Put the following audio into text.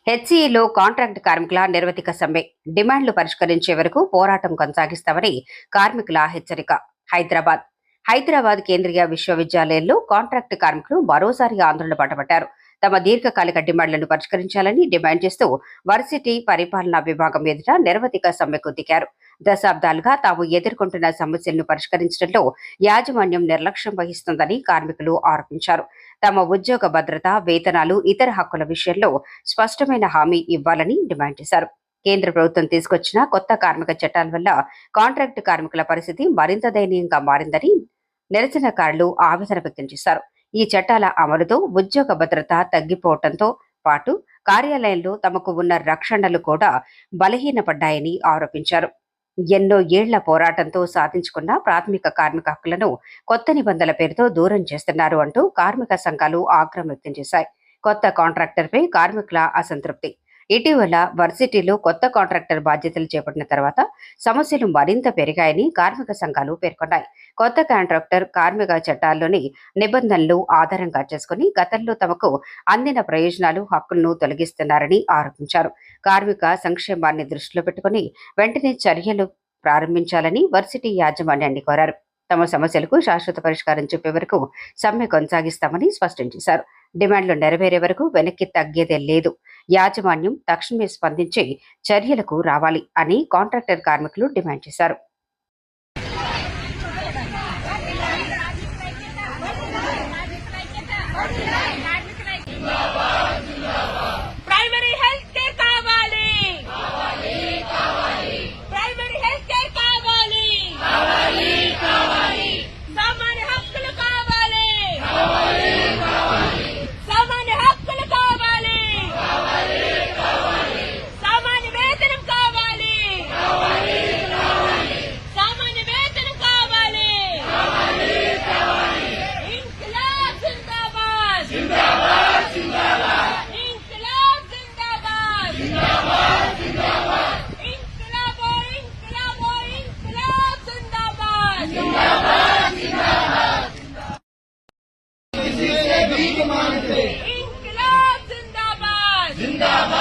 హెచ్సీఈలో contract కార్మికుల నిరవధిక సమ్మె డిమాండ్లు పరిష్కరించే వరకు పోరాటం కొనసాగిస్తామని కార్మికుల హెచ్చరిక. హైదరాబాద్ కేంద్రీయ విశ్వవిద్యాలయంలో కాంట్రాక్ట్ కార్మికులు మరోసారి ఆందోళన పట్టబట్టారు. తమ దీర్ఘకాలిక డిమాండ్లను పరిష్కరించాలని డిమాండ్ చేస్తూ వర్సిటీ పరిపాలనా విభాగం ఎదుట నిరవధిక సమ్మెకు దిగారు. దశాబ్దాలుగా తాము ఎదుర్కొంటున్న సమస్యలను పరిష్కరించడంలో యాజమాన్యం నిర్లక్ష్యం వహిస్తుందని కార్మికులు ఆరోపించారు. తమ ఉద్యోగ భద్రత, వేతనాలు, ఇతర హక్కుల విషయంలో స్పష్టమైన హామీ ఇవ్వాలని డిమాండ్ చేశారు. కేంద్ర ప్రభుత్వం తీసుకొచ్చిన కొత్త కార్మిక చట్టాల వల్ల కాంట్రాక్టు కార్మికుల పరిస్థితి మరింత దయనీయంగా మారిందని నిరసనకారులు ఆవేదన వ్యక్తం చేశారు. ఈ చట్టాల అమలుతో ఉద్యోగ భద్రత తగ్గిపోవడంతో పాటు కార్యాలయంలో తమకు ఉన్న రక్షణలు కూడా బలహీనపడ్డాయని ఆరోపించారు. ఎన్నో ఏళ్ల పోరాటంతో సాధించుకున్న ప్రాథమిక కార్మిక హక్కులను కొత్త నిబంధనల పేరుతో దూరం చేస్తున్నారు అంటూ కార్మిక సంఘాలు ఆగ్రహం వ్యక్తం చేశాయి. కొత్త కాంట్రాక్టర్పై కార్మికుల అసంతృప్తి. ఇటీవల వర్సిటీలో కొత్త కాంట్రాక్టర్ బాధ్యతలు చేపట్టిన తర్వాత సమస్యలు మరింత పెరిగాయని కార్మిక సంఘాలు పేర్కొన్నాయి. కొత్త కాంట్రాక్టర్ కార్మిక చట్టాల్లోని నిబంధనలు ఆధారంగా చేసుకుని గతంలో తమకు అందిన ప్రయోజనాలు, హక్కులను తొలగిస్తున్నారని ఆరోపించారు. కార్మిక సంక్షేమాన్ని దృష్టిలో పెట్టుకుని వెంటనే చర్యలు ప్రారంభించాలని వర్సిటీ యాజమాన్యాన్ని కోరారు. తమ సమస్యలకు శాశ్వత పరిష్కారం చెప్పే వరకు సమ్మె కొనసాగిస్తామని స్పష్టం చేశారు. డిమాండ్లు నెరవేరే వరకు వెనక్కి తగ్గేదే లేదు. యాజమాన్యం తక్షణమే స్పందించి చర్యలకు రావాలి అని కాంట్రాక్టర్ కార్మికులు డిమాండ్ చేశారు. जिंदाबाद